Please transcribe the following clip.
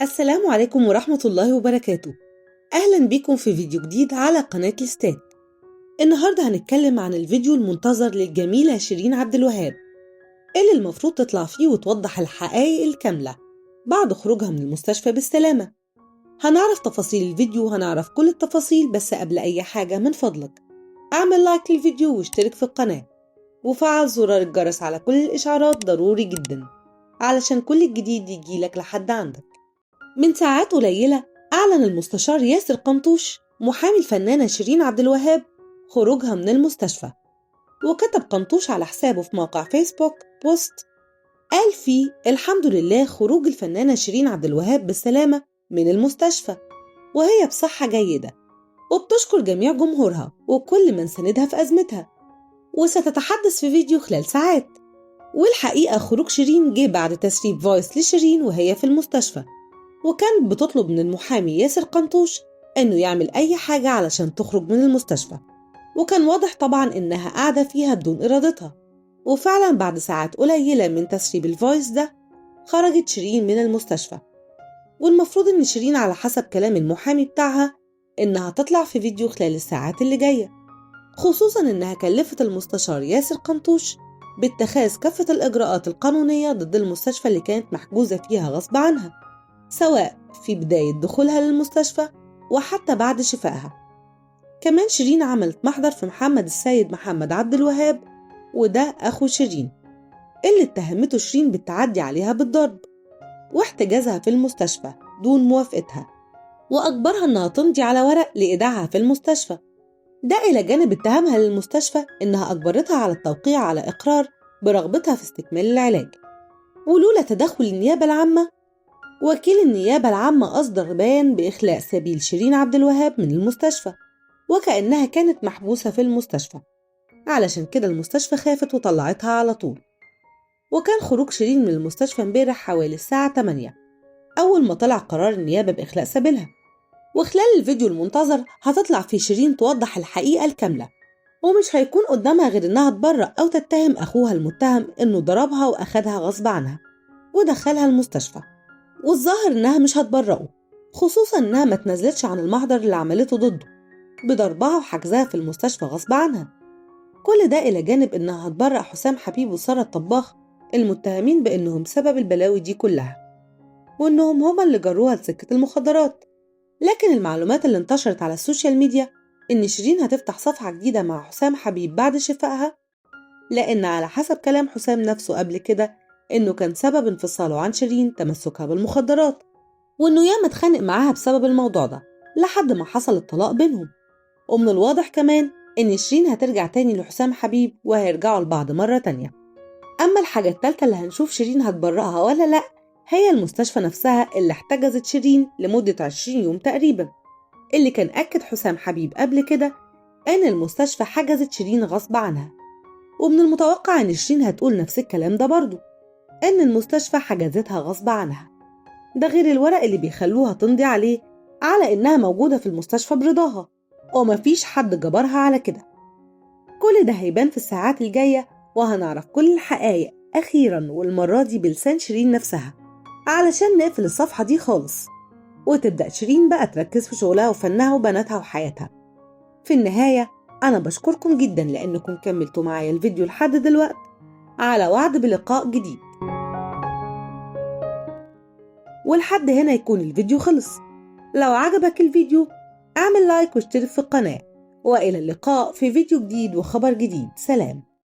السلام عليكم ورحمة الله وبركاته. أهلا بكم في فيديو جديد على قناة لستات. النهاردة هنتكلم عن الفيديو المنتظر للجميلة شيرين عبد الوهاب اللي المفروض تطلع فيه وتوضح الحقائق الكاملة بعد خروجها من المستشفى بالسلامة. هنعرف تفاصيل الفيديو وهنعرف كل التفاصيل، بس قبل أي حاجة من فضلك اعمل لايك للفيديو واشترك في القناة وفعل زرار الجرس على كل الإشعارات، ضروري جدا علشان كل الجديد يجيلك لحد عندك. من ساعات قليلة أعلن المستشار ياسر قنطوش محامي الفنانة شيرين عبد الوهاب خروجها من المستشفى، وكتب قنطوش على حسابه في موقع فيسبوك بوست قال فيه: الحمد لله خروج الفنانة شيرين عبد الوهاب بالسلامة من المستشفى وهي بصحة جيدة، وبتشكر جميع جمهورها وكل من ساندها في أزمتها، وستتحدث في فيديو خلال ساعات. والحقيقة خروج شيرين جه بعد تسريب فويس لشيرين وهي في المستشفى، وكانت بتطلب من المحامي ياسر قنطوش إنه يعمل أي حاجة علشان تخرج من المستشفى، وكان واضح طبعا إنها قاعدة فيها بدون إرادتها. وفعلا بعد ساعات قليلة من تسريب الفويس ده خرجت شيرين من المستشفى، والمفروض إن شيرين على حسب كلام المحامي بتاعها إنها تطلع في فيديو خلال الساعات اللي جاية، خصوصا إنها كلفت المستشار ياسر قنطوش باتخاذ كافة الإجراءات القانونية ضد المستشفى اللي كانت محجوزة فيها غصب عنها، سواء في بداية دخولها للمستشفى وحتى بعد شفائها. كمان شيرين عملت محضر في محمد السيد محمد عبد الوهاب، وده أخو شيرين اللي اتهمته شيرين بالتعدي عليها بالضرب واحتجازها في المستشفى دون موافقتها، وأجبرها إنها تمضي على ورق لإيداعها في المستشفى، ده إلى جانب اتهامها للمستشفى إنها أجبرتها على التوقيع على إقرار برغبتها في استكمال العلاج. ولولا تدخل النيابة العامة، وكيل النيابة العامة أصدر بيان بإخلاء سبيل شيرين عبد الوهاب من المستشفى، وكأنها كانت محبوسة في المستشفى، علشان كده المستشفى خافت وطلعتها على طول. وكان خروج شيرين من المستشفى امبارح حوالي الساعة 8 أول ما طلع قرار النيابة بإخلاء سبيلها. وخلال الفيديو المنتظر هتطلع فيه شيرين توضح الحقيقة الكاملة، ومش هيكون قدامها غير إنها تبرأ أو تتهم أخوها المتهم إنه ضربها وأخدها غصب عنها ودخلها المستشفى، والظاهر إنها مش هتبرئه، خصوصا إنها ما تنزلتش عن المحضر اللي عملته ضده بضربها وحجزها في المستشفى غصب عنها. كل ده إلى جانب إنها هتبرئ حسام حبيب وسارة الطباخ المتهمين بإنهم سبب البلاوي دي كلها، وإنهم هما اللي جروها لسكة المخدرات. لكن المعلومات اللي انتشرت على السوشيال ميديا إن شيرين هتفتح صفحة جديدة مع حسام حبيب بعد شفائها، لأن على حسب كلام حسام نفسه قبل كده إنه كان سبب انفصاله عن شيرين تمسكها بالمخدرات، وإنه ياما اتخانق معاها بسبب الموضوع ده لحد ما حصل الطلاق بينهم. ومن الواضح كمان إن شيرين هترجع تاني لحسام حبيب وهيرجعوا لبعض مرة تانية. أما الحاجة التالتة اللي هنشوف شيرين هتبرئها ولا لأ، هي المستشفى نفسها اللي احتجزت شيرين لمدة 20 يوم تقريبا، اللي كان أكد حسام حبيب قبل كده إن المستشفى حجزت شيرين غصب عنها. ومن المتوقع إن شيرين هتقول نفس الكلام ده برضو، إن المستشفى حجزتها غصب عنها، ده غير الورق اللي بيخلوها تمضي عليه على إنها موجودة في المستشفى برضاها ومفيش حد جبرها على كده. كل ده هيبان في الساعات الجاية، وهنعرف كل الحقائق أخيرا، والمرة دي بلسان شيرين نفسها، علشان نقفل الصفحة دي خالص وتبدأ شيرين بقى تركز في شغلها وفنها وبناتها وحياتها. في النهاية أنا بشكركم جدا لأنكم كملتوا معايا الفيديو لحد دلوقت، على وعد بلقاء جديد. ولحد هنا يكون الفيديو خلص. لو عجبك الفيديو اعمل لايك واشترك في القناة، وإلى اللقاء في فيديو جديد وخبر جديد. سلام.